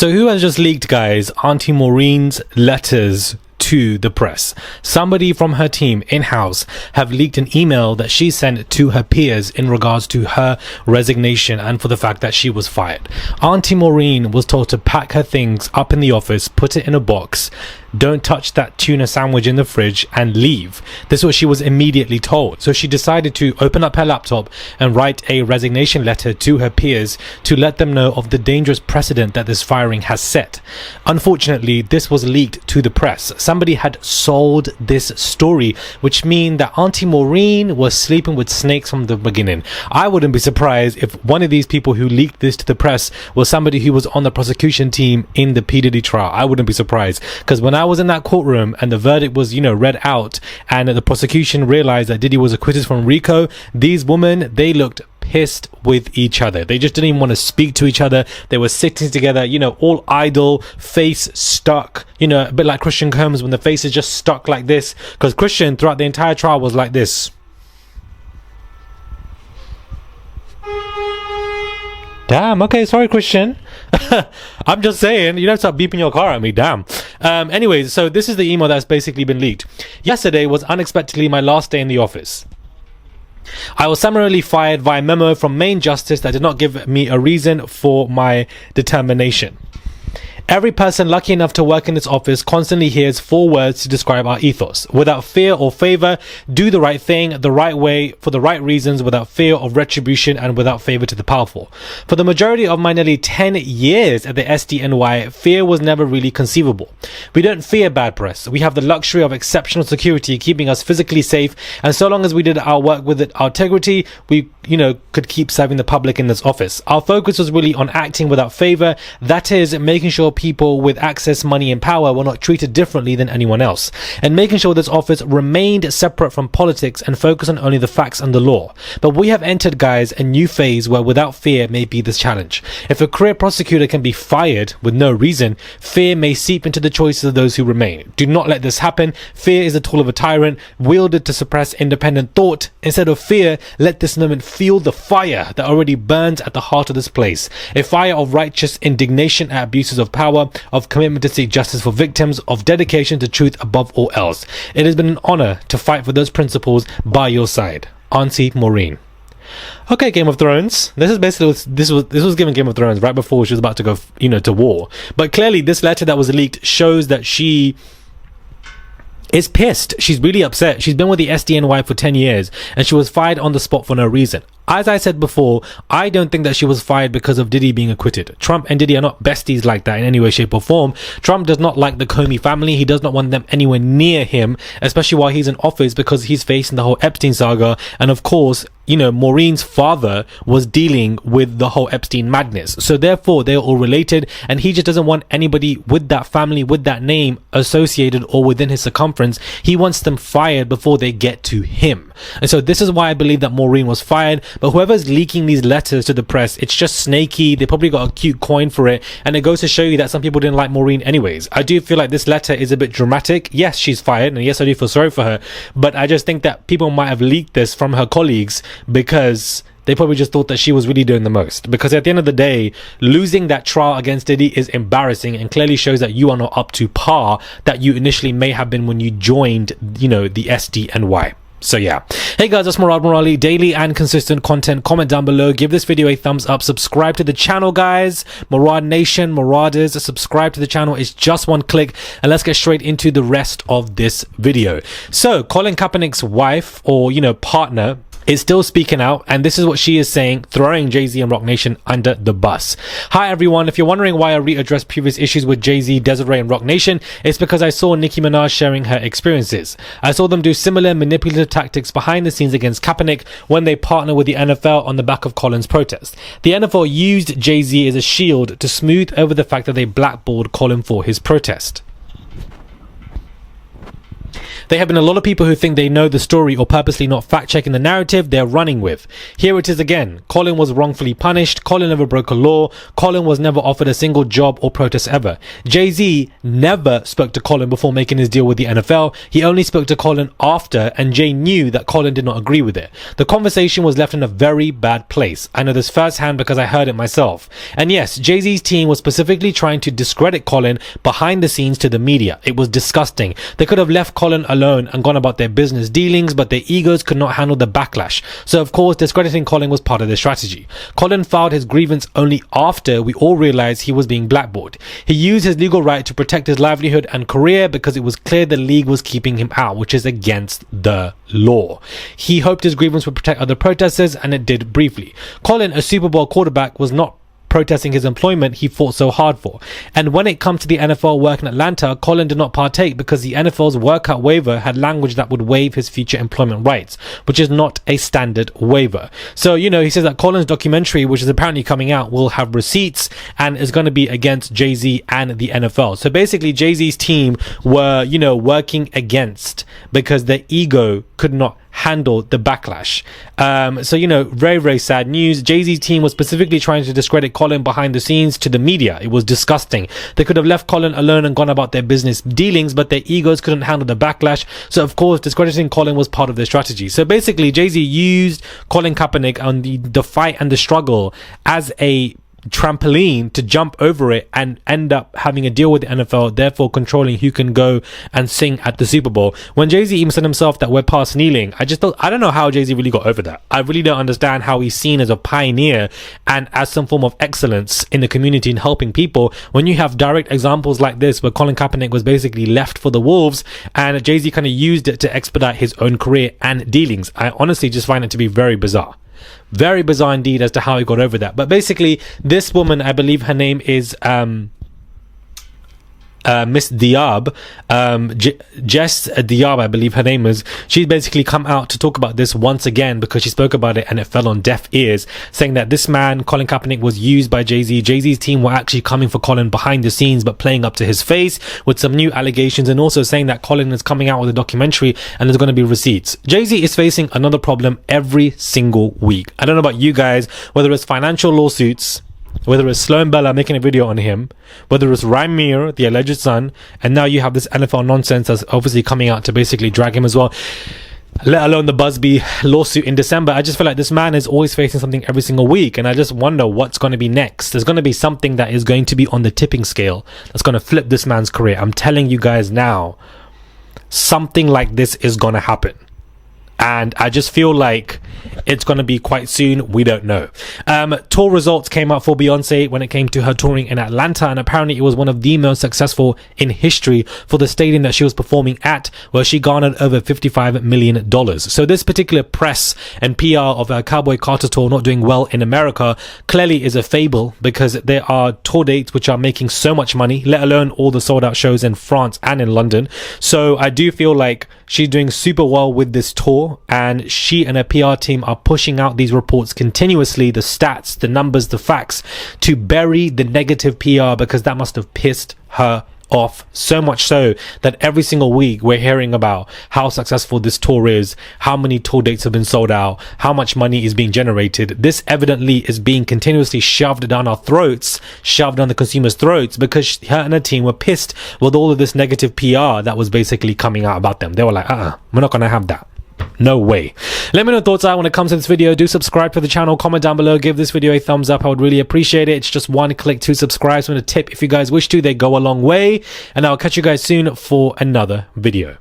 So who has just leaked, guys, Auntie Maurene's letters to the press? Somebody from her team in-house have leaked an email that she sent to her peers in regards to her resignation and for the fact that she was fired. Auntie Maurene was told to pack her things up in the office, put it in a box, don't touch that tuna sandwich in the fridge, and leave. This is what she was immediately told. So she decided to open up her laptop and write a resignation letter to her peers to let them know of the dangerous precedent that this firing has set. Unfortunately, this was leaked to the press. Somebody had sold this story, which means that Auntie Maurene was sleeping with snakes from the beginning. I wouldn't be surprised if one of these people who leaked this to the press was somebody who was on the prosecution team in the P. Diddy trial. I wouldn't be surprised, because when I was in that courtroom and the verdict was, read out, and the prosecution realized that Diddy was acquitted from RICO, these women, they looked pissed with each other. They just didn't even want to speak to each other. They were sitting together, all idle, face stuck, a bit like Christian Combs when the face is just stuck like this, because Christian throughout the entire trial was like this. Damn, okay, sorry, Christian. I'm just saying, you don't start beeping your car at me, damn. Anyways, so this is the email that's basically been leaked. Yesterday was unexpectedly my last day in the office. I was summarily fired via memo from main justice that did not give me a reason for my determination. Every person lucky enough to work in this office constantly hears 4 words to describe our ethos: without fear or favor, do the right thing the right way for the right reasons, without fear of retribution, and without favor to the powerful. For the majority of my nearly 10 years at the SDNY, fear was never really conceivable. We don't fear bad press. We have the luxury of exceptional security keeping us physically safe, and so long as we did our work with our integrity, we could keep serving the public in this office. Our focus was really on acting without favor, that is, making sure people with access, money, and power were not treated differently than anyone else, and making sure this office remained separate from politics and focused on only the facts and the law. But we have entered, guys, a new phase where without fear may be this challenge. If a career prosecutor can be fired with no reason, fear may seep into the choices of those who remain. Do not let this happen. Fear is the tool of a tyrant, wielded to suppress independent thought. Instead of fear, let this moment fuel the fire that already burns at the heart of this place. A fire of righteous indignation at abuses of power, of commitment to seek justice for victims, of dedication to truth above all else. It has been an honor to fight for those principles by your side. Auntie Maurene. Okay, Game of Thrones. This is basically this was given Game of Thrones right before she was about to go, to war. But clearly, this letter that was leaked shows that she is pissed. She's really upset. She's been with the SDNY for 10 years and she was fired on the spot for no reason. As I said before, I don't think that she was fired because of Diddy being acquitted. Trump and Diddy are not besties like that in any way, shape or form. Trump does not like the Comey family. He does not want them anywhere near him, especially while he's in office, because he's facing the whole Epstein saga. And of course, Maurene's father was dealing with the whole Epstein madness. So therefore, they're all related, and he just doesn't want anybody with that family, with that name associated or within his circumference. He wants them fired before they get to him. And so this is why I believe that Maurene was fired. But whoever's leaking these letters to the press, it's just snaky. They probably got a cute coin for it. And it goes to show you that some people didn't like Maurene anyways. I do feel like this letter is a bit dramatic. Yes, she's fired. And yes, I do feel sorry for her. But I just think that people might have leaked this from her colleagues because they probably just thought that she was really doing the most. Because at the end of the day, losing that trial against Diddy is embarrassing and clearly shows that you are not up to par that you initially may have been when you joined, the SDNY. So yeah. Hey guys, that's Morale, daily and consistent content. Comment down below, give this video a thumbs up, subscribe to the channel, guys. Murad Nation, Marauders, subscribe to the channel. It's just one click, and let's get straight into the rest of this video. So Colin Kaepernick's wife, or partner, is still speaking out, and this is what she is saying, throwing Jay-Z and Rock Nation under the bus. Hi everyone, if you're wondering why I readdressed previous issues with Jay-Z, Desiree and Rock Nation, it's because I saw Nicki Minaj sharing her experiences. I saw them do similar manipulative tactics behind the scenes against Kaepernick when they partnered with the NFL on the back of Colin's protest. The NFL used Jay-Z as a shield to smooth over the fact that they blackballed Colin for his protest. There have been a lot of people who think they know the story or purposely not fact-checking the narrative they're running with. Here it is again. Colin was wrongfully punished. Colin never broke a law. Colin was never offered a single job or protest ever. Jay-Z never spoke to Colin before making his deal with the NFL. He only spoke to Colin after, and Jay knew that Colin did not agree with it. The conversation was left in a very bad place. I know this firsthand because I heard it myself. And yes, Jay-Z's team was specifically trying to discredit Colin behind the scenes to the media. It was disgusting. They could have left Colin alone and gone about their business dealings, but their egos could not handle the backlash. So of course, discrediting Colin was part of their strategy. Colin filed his grievance only after we all realized he was being blackballed. He used his legal right to protect his livelihood and career because it was clear the league was keeping him out, which is against the law. He hoped his grievance would protect other protesters, and it did briefly. Colin, a Super Bowl quarterback, was not protesting his employment he fought so hard for. And when it comes to the NFL work in Atlanta, Colin did not partake because the NFL's workout waiver had language that would waive his future employment rights, which is not a standard waiver. So, you know, he says that Colin's documentary, which is apparently coming out, will have receipts and is going to be against Jay-Z and the NFL. So basically, Jay-Z's team were, you know, working against because their ego could not handle the backlash. So, you know, very, very sad news. Jay-Z's team was specifically trying to discredit Colin behind the scenes to the media. It was disgusting. They could have left Colin alone and gone about their business dealings, but their egos couldn't handle the backlash. So, of course, discrediting Colin was part of their strategy. So, basically, Jay-Z used Colin Kaepernick on the fight and the struggle as a trampoline to jump over it and end up having a deal with the NFL, therefore controlling who can go and sing at the Super Bowl. When Jay-Z even said himself that we're past kneeling, I don't know how Jay-Z really got over that. I really don't understand how he's seen as a pioneer and as some form of excellence in the community in helping people when you have direct examples like this where Colin Kaepernick was basically left for the wolves and Jay-Z kind of used it to expedite his own career and dealings. I honestly just find it to be very bizarre. Very bizarre indeed as to how he got over that. But basically, this woman, I believe her name is Miss Diab, Jess Diab, I believe her name is. She's basically come out to talk about this once again because she spoke about it and it fell on deaf ears, saying that this man, Colin Kaepernick, was used by Jay-Z. Jay-Z's team were actually coming for Colin behind the scenes but playing up to his face with some new allegations, and also saying that Colin is coming out with a documentary and there's going to be receipts. Jay-Z is facing another problem every single week. I don't know about you guys, whether it's financial lawsuits, whether it's Sloan Bella making a video on him, whether it's Ramir, the alleged son, and now you have this NFL nonsense that's obviously coming out to basically drag him as well, let alone the Busby lawsuit in December. I just feel like this man is always facing something every single week, and I just wonder what's going to be next. There's going to be something that is going to be on the tipping scale that's going to flip this man's career. I'm telling you guys now, something like this is going to happen. And I just feel like it's going to be quite soon. We don't know. Tour results came out for Beyonce when it came to her touring in Atlanta, and apparently it was one of the most successful in history for the stadium that she was performing at, where she garnered over $55 million. So this particular press and PR of her Cowboy Carter tour not doing well in America clearly is a fable, because there are tour dates which are making so much money, let alone all the sold out shows in France and in London. So I do feel like she's doing super well with this tour, and she and her PR team are pushing out these reports continuously, the stats, the numbers, the facts, to bury the negative PR, because that must have pissed her off so much so that every single week we're hearing about how successful this tour is, how many tour dates have been sold out, how much money is being generated. This evidently is being continuously shoved down our throats, shoved down the consumers' throats, because her and her team were pissed with all of this negative PR that was basically coming out about them. They were like, we're not gonna have that. No way. Let me know your thoughts out when it comes to this video. Do subscribe to the channel, comment down below, give this video a thumbs up. I would really appreciate it. It's just one click to subscribe. So a tip, if you guys wish to, they go a long way. And I'll catch you guys soon for another video.